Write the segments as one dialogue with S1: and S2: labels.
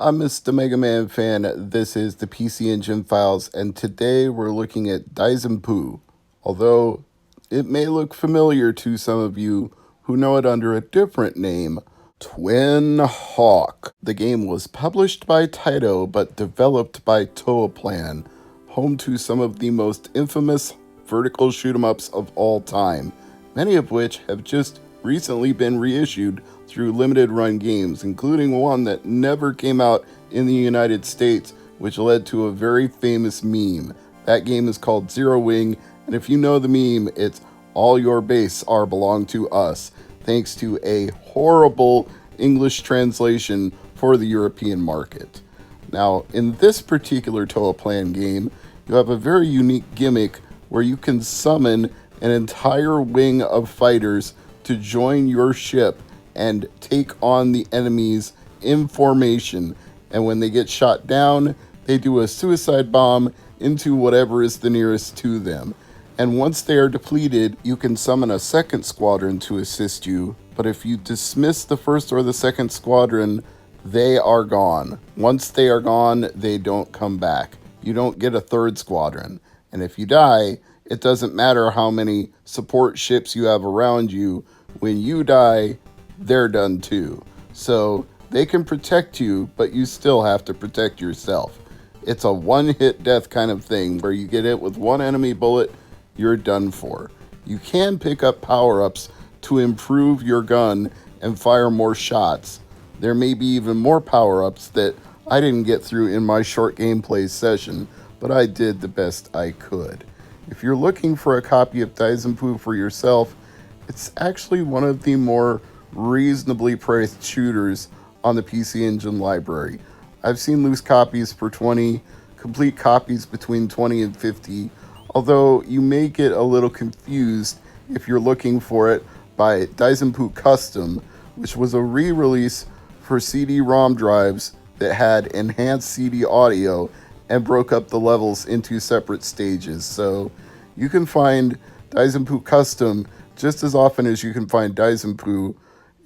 S1: I'm Mr. MegaManFan. This is the PC Engine Files, and today we're looking at Daisenpu. Although it may look familiar to some of you who know it under a different name, Twin Hawk. The game was published by Taito but developed by Toaplan, home to some of the most infamous vertical shoot 'em ups of all time, many of which have just recently been reissued through limited run games, including one that never came out in the United States, which led to a very famous meme. That game is called Zero Wing, and if you know the meme, it's all your base are belong to us, thanks to a horrible English translation for the European market. Now, in this particular Toaplan game, you have a very unique gimmick where you can summon an entire wing of fighters to join your ship and take on the enemies in formation. And when they get shot down, they do a suicide bomb into whatever is the nearest to them. And once they are depleted, you can summon a second squadron to assist you. But if you dismiss the first or the second squadron, they are gone. Once they are gone, they don't come back. You don't get a third squadron. And if you die, it doesn't matter how many support ships you have around you. When you die, they're done too. So they can protect you, but you still have to protect yourself. It's a one-hit death kind of thing where you get hit with one enemy bullet, you're done for. You can pick up power-ups to improve your gun and fire more shots. There may be even more power-ups that I didn't get through in my short gameplay session, but I did the best I could. If you're looking for a copy of Daisenpu for yourself, it's actually one of the more reasonably priced shooters on the PC Engine library. I've seen loose copies for 20, complete copies between 20 and 50, although you may get a little confused if you're looking for it by Daisenpu Custom, which was a re-release for CD-ROM drives that had enhanced CD audio and broke up the levels into separate stages. So you can find Daisenpu Custom just as often as you can find Daisenpu,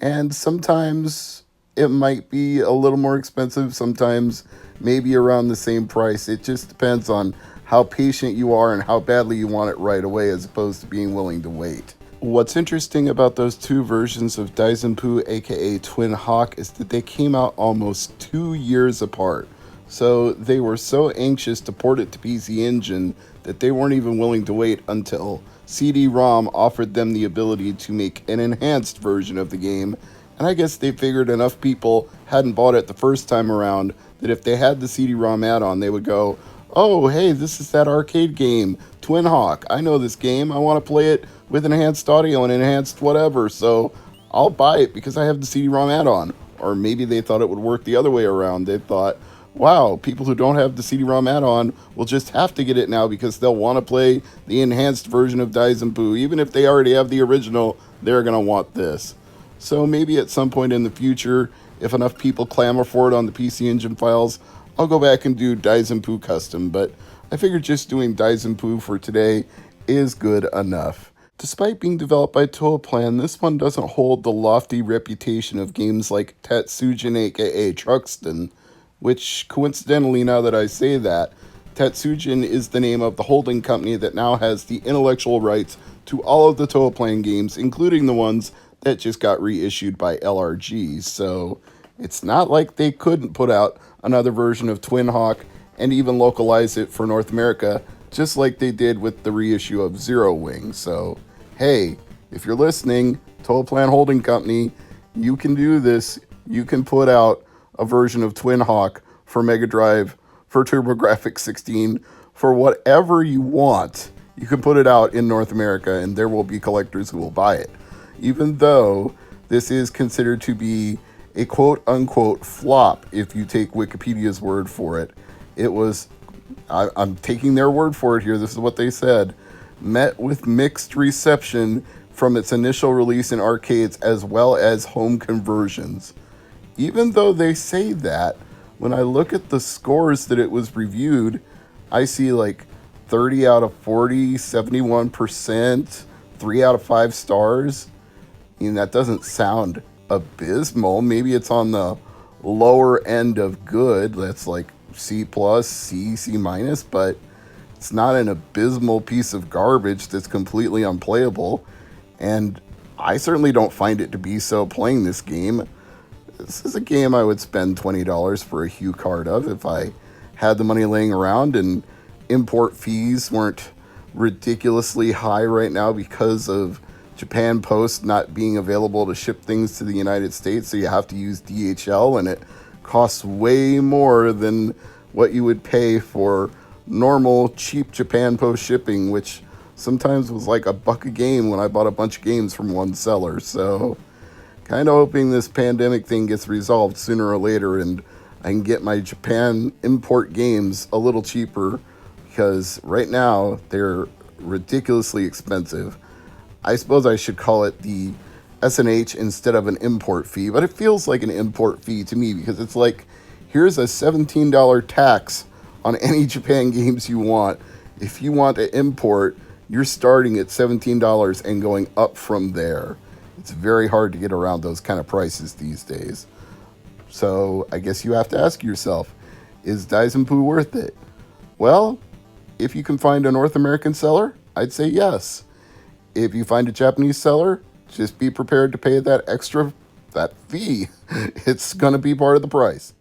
S1: and sometimes it might be a little more expensive, sometimes maybe around the same price. It just depends on how patient you are and how badly you want it right away as opposed to being willing to wait. What's interesting about those two versions of Daisenpu, aka Twin Hawk, is that they came out almost 2 years apart. So they were so anxious to port it to PC Engine that they weren't even willing to wait until CD-ROM offered them the ability to make an enhanced version of the game. And I guess they figured enough people hadn't bought it the first time around that if they had the CD-ROM add-on, they would go, oh, hey, this is that arcade game, Twin Hawk. I know this game. I want to play it with enhanced audio and enhanced whatever, so I'll buy it because I have the CD-ROM add-on. Or maybe they thought it would work the other way around. They thought, wow, people who don't have the CD-ROM add-on will just have to get it now because they'll want to play the enhanced version of Daisenpu. Even if they already have the original, they're going to want this. So maybe at some point in the future, if enough people clamor for it on the PC Engine files, I'll go back and do Daisenpu Custom, but I figured just doing Daisenpu for today is good enough. Despite being developed by Toaplan, this one doesn't hold the lofty reputation of games like Tatsujin aka Truxton, which coincidentally, now that I say that, Tatsujin is the name of the holding company that now has the intellectual rights to all of the Toaplan games, including the ones that just got reissued by LRG. So it's not like they couldn't put out another version of Twin Hawk and even localize it for North America, just like they did with the reissue of Zero Wing. So hey, if you're listening, Toaplan Holding Company, you can do this. You can put out a version of Twin Hawk for Mega Drive, for TurboGrafx 16, for whatever you want. You can put it out in North America and there will be collectors who will buy it. Even though this is considered to be a quote-unquote flop if you take Wikipedia's word for it. It was, I'm taking their word for it here, this is what they said, met with mixed reception from its initial release in arcades as well as home conversions. Even though they say that, when I look at the scores that it was reviewed, I see like 30 out of 40, 71%, 3 out of 5 stars. I mean, that doesn't sound abysmal. Maybe it's on the lower end of good. That's like C plus, C minus, but it's not an abysmal piece of garbage that's completely unplayable. And I certainly don't find it to be so playing this game. This is a game I would spend $20 for a Hue card of if I had the money laying around and import fees weren't ridiculously high right now because of Japan Post not being available to ship things to the United States, so you have to use DHL, and it costs way more than what you would pay for normal cheap Japan Post shipping, which sometimes was like $1 a game when I bought a bunch of games from one seller. So kind of hoping this pandemic thing gets resolved sooner or later and I can get my Japan import games a little cheaper, because right now they're ridiculously expensive. I suppose I should call it the SNH instead of an import fee, but it feels like an import fee to me because it's like, here's a $17 tax on any Japan games you want. If you want to import, you're starting at $17 and going up from there. It's very hard to get around those kind of prices these days. So I guess you have to ask yourself, is Daisenpu worth it? Well, if you can find a North American seller, I'd say yes. If you find a Japanese seller, just be prepared to pay that fee. It's going to be part of the price.